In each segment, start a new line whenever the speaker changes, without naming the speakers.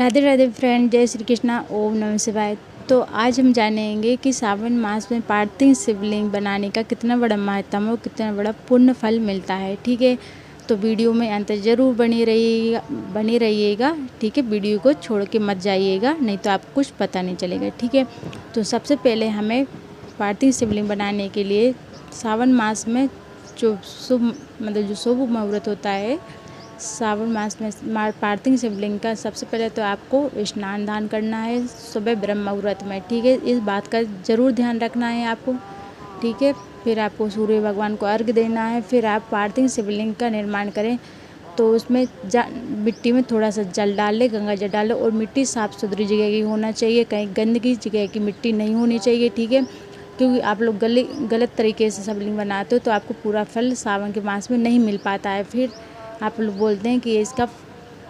Radhe Radhe friend, जय श्री कृष्णा, ओम नमः शिवाय। तो आज हम जानेंगे कि सावन मास में पार्थिव शिवलिंग बनाने का कितना बड़ा महत्व है और कितना बड़ा पुण्य फल मिलता है। ठीक है, तो वीडियो में अंत ज़रूर बनी रहिएगा। ठीक है, वीडियो को छोड़ के मत जाइएगा, नहीं तो आपको कुछ पता नहीं चलेगा। ठीक है, तो सबसे पहले हमें पार्थिव शिवलिंग बनाने के लिए सावन मास में जो शुभ मुहूर्त होता है, सावन मास में पार्थिव शिवलिंग का सबसे पहले तो आपको स्नान दान करना है सुबह ब्रह्म मुहूर्त में। ठीक है, इस बात का ज़रूर ध्यान रखना है आपको। ठीक है, फिर आपको सूर्य भगवान को अर्घ्य देना है। फिर आप पार्थिव शिवलिंग का निर्माण करें तो उसमें मिट्टी में थोड़ा सा जल डाल लें, गंगा जल डाल लें, और मिट्टी साफ़ सुथरी जगह की होना चाहिए, कहीं गंदगी जगह की मिट्टी नहीं होनी चाहिए। ठीक है, क्योंकि आप लोग गलत तरीके से शिवलिंग बनाते हो तो आपको पूरा फल सावन के मास में नहीं मिल पाता है। फिर आप लोग बोलते हैं कि इसका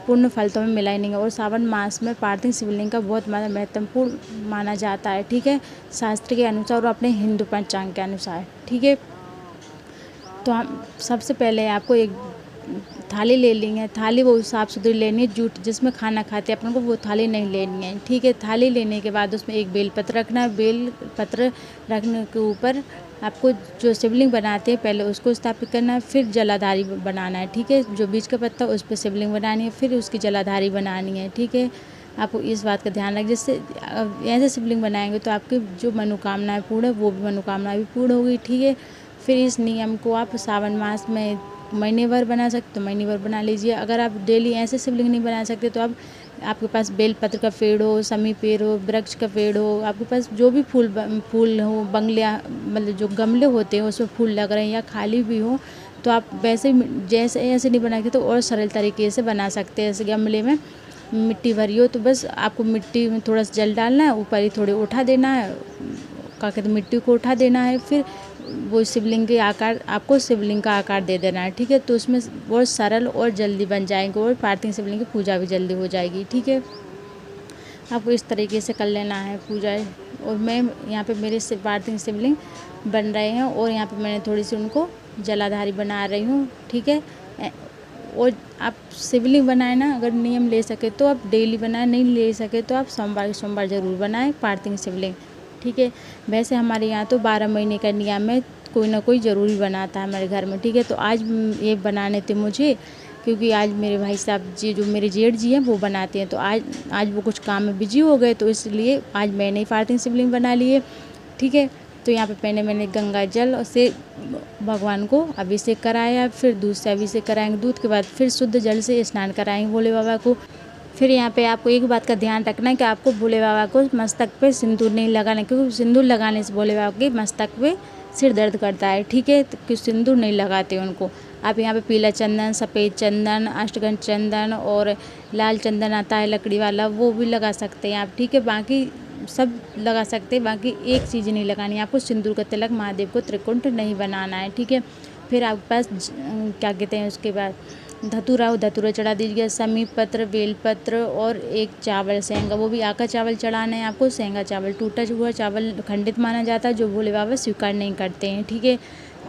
पूर्ण फल तो हमें मिला ही नहीं है। और सावन मास में पार्थिव शिवलिंग का बहुत महत्वपूर्ण माना जाता है। ठीक है, शास्त्र के अनुसार और अपने हिंदू पंचांग के अनुसार। ठीक है, तो हम सबसे पहले आपको एक थाली ले लेंगे। थाली वो साफ़ सुथरी लेनी है, जूठ जिसमें खाना खाते हैं अपन को वो थाली नहीं लेनी है। ठीक है, थाली लेने के बाद उसमें एक बेलपत्र रखना है। बेलपत्र रखने के ऊपर आपको जो शिवलिंग बनाते हैं पहले उसको स्थापित करना है, फिर जलाधारी बनाना है। ठीक है, जो बीज का पत्ता उस पर शिवलिंग बनानी है, फिर उसकी जलाधारी बनानी है। ठीक है, आपको इस बात का ध्यान रखें, जिससे ऐसे शिवलिंग बनाएंगे तो आपकी जो मनोकामनाएं पूर्ण है वो भी मनोकामना भी पूर्ण होगी। ठीक है, फिर इस नियम को आप सावन मास में महीने भर बना सकते तो महीने भर बना लीजिए। अगर आप डेली ऐसे शिवलिंग नहीं बना सकते तो आप आपके पास बेलपत्र का पेड़ हो, समी पेड़ हो, वृक्ष का पेड़ हो, आपके पास जो भी फूल हो, बंगले मतलब जो गमले होते हैं उसमें फूल लग रहे हैं या खाली भी हो, तो आप वैसे जैसे ऐसे नहीं बना के तो और सरल तरीके से बना सकते हैं। ऐसे गमले में मिट्टी भरी हो तो बस आपको मिट्टी में थोड़ा सा जल डालना है, ऊपर ही थोड़े उठा देना है, क्या कहते मिट्टी को उठा देना है, फिर वो शिवलिंग के आकार आपको शिवलिंग का आकार दे देना है। ठीक है, तो उसमें बहुत सरल और जल्दी बन जाएंगे और पार्थिव शिवलिंग की पूजा भी जल्दी हो जाएगी। ठीक है, आपको इस तरीके से कर लेना है पूजा। और मैं यहाँ पे मेरे से पार्थिव शिवलिंग बन रहे हैं और यहाँ पे मैंने थोड़ी सी उनको जलाधारी बना रही हूँ। ठीक है, और आप शिवलिंग बनाए ना, अगर नियम ले सके तो आप डेली बनाए, नहीं ले सके तो आप सोमवार ज़रूर बनाएं पार्थिव शिवलिंग। ठीक है, वैसे हमारे यहाँ तो 12 महीने का नियम है, कोई ना कोई ज़रूरी बनाता है हमारे घर में। ठीक है, तो आज ये बनाने थे मुझे, क्योंकि आज मेरे भाई साहब जी जो मेरे जेठ जी हैं वो बनाते हैं, तो आज वो कुछ काम में बिजी हो गए, तो इसलिए आज मैंने ही पार्थिव शिवलिंग बना लिए। ठीक है, तो यहाँ पे मैंने गंगा जल से भगवान को अभिषेक कराया, फिर दूध से अभिषेक कराएंगे, दूध के बाद फिर शुद्ध जल से स्नान कराएंगे भोले बाबा को। फिर यहाँ पे आपको एक बात का ध्यान रखना है कि आपको भोले बाबा को मस्तक पे सिंदूर नहीं लगाना, क्योंकि सिंदूर लगाने से भोले बाबा के मस्तक पे सिर दर्द करता है। ठीक है, तो सिंदूर नहीं लगाते उनको। आप यहाँ पे पीला चंदन, सफ़ेद चंदन, अष्टगंध चंदन और लाल चंदन आता है लकड़ी वाला, वो भी लगा सकते हैं आप। ठीक है, बाकी सब लगा सकते हैं, बाकी एक चीज़ नहीं लगानी है आपको, सिंदूर का तिलक महादेव को त्रिकुंड नहीं बनाना है। ठीक है, फिर आपके पास क्या कहते हैं उसके बाद धतूरा चढ़ा दीजिए, समी पत्र, बेलपत्र और एक चावल सेंगा, वो भी आका चावल चढ़ाना है आपको। सेंगा चावल, टूटा हुआ चावल खंडित माना जाता है, जो भोले बाबा स्वीकार नहीं करते हैं। ठीक है,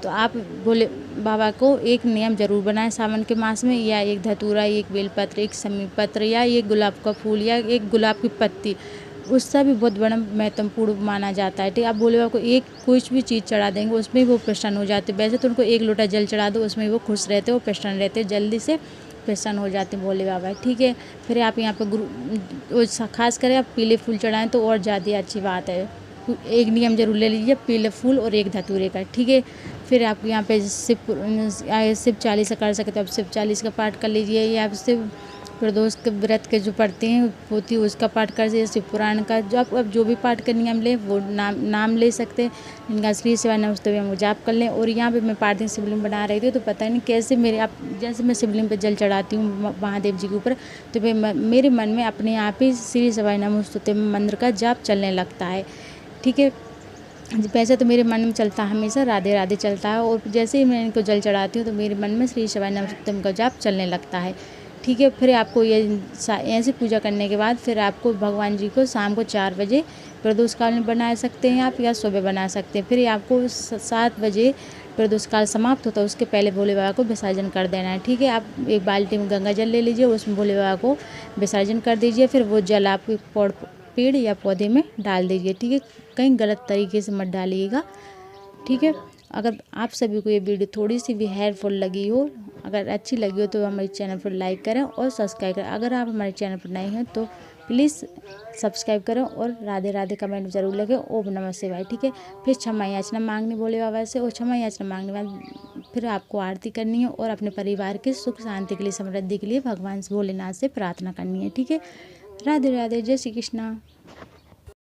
तो आप भोले बाबा को एक नियम जरूर बनाएं सावन के मास में, या एक धतूरा, एक बेलपत्र, एक समी पत्र, या एक गुलाब का फूल, या एक गुलाब की पत्ती, उससे भी बहुत बड़ा महत्वपूर्ण माना जाता है। ठीक है, आप भोले बाबा को एक कुछ भी चीज़ चढ़ा देंगे उसमें वो प्रसन्न हो जाते। वैसे तो उनको एक लोटा जल चढ़ा दो, उसमें वो खुश रहते, वो प्रसन्न रहते, जल्दी से प्रसन्न हो जाते हैं भोले बाबा। ठीक है, फिर आप यहाँ पे खास कर आप पीले फूल चढ़ाएं तो और ज़्यादा अच्छी बात है। एक नियम जरूर ले लीजिए, पीले फूल और एक धतूरे का। ठीक है, फिर आप यहाँ पे शिव 40 कर सकते हो, आप शिव 40 का पाठ कर लीजिए, या आप शिव प्रदोष के व्रत के जो पढ़ते हैं होती है उसका पाठ कर लीजिए, शिव पुराण का जो आप जो भी पाठ का नियम लें वो नाम ले सकते हैं। इनका श्री शिवाय नमस्तुभ्यं हम जाप कर लें। और यहाँ पे मैं पार्थिव शिवलिंग बना रही थी, तो पता नहीं कैसे जैसे मैं शिवलिंग पे जल चढ़ाती हूँ महादेव जी के ऊपर, तो मेरे मन में अपने आप ही श्री शिवाय नमस्तुभ्यं मंत्र का जाप चलने लगता है। ठीक है, वैसे तो मेरे मन में चलता हमेशा राधे राधे चलता है, और जैसे ही मैं इनको जल चढ़ाती हूँ तो मेरे मन में श्री शिवाय नमस्तुभ्यं का जाप चलने लगता है। ठीक है, फिर आपको ये ऐसी पूजा करने के बाद फिर आपको भगवान जी को शाम को 4 बजे प्रदोष काल में बना सकते हैं आप, या सुबह बना सकते हैं। फिर आपको 7 बजे प्रदोष काल समाप्त होता है उसके पहले भोले बाबा को विसर्जन कर देना है। ठीक है, आप एक बाल्टी में गंगा जल ले लीजिए, उसमें भोले बाबा को विसर्जन कर दीजिए। फिर वो जल आप पेड़ या पौधे में डाल दीजिए। ठीक है, कहीं गलत तरीके से मत डालिएगा। ठीक है, अगर आप सभी को ये वीडियो थोड़ी सी भी हेल्पफुल लगी हो, अगर अच्छी लगी हो तो हमारे चैनल पर लाइक करें और सब्सक्राइब करें। अगर आप हमारे चैनल पर नए हैं तो प्लीज़ सब्सक्राइब करें और राधे राधे कमेंट जरूर लगे। ओम नमः शिवाय। ठीक है, फिर क्षमा याचना मांगनी भोले बाबा से, और क्षमा याचना मांगने बाद फिर आपको आरती करनी है और अपने परिवार के सुख शांति के लिए, समृद्धि के लिए भगवान भोलेनाथ से प्रार्थना करनी है। ठीक है, राधे राधे, जय श्री कृष्णा।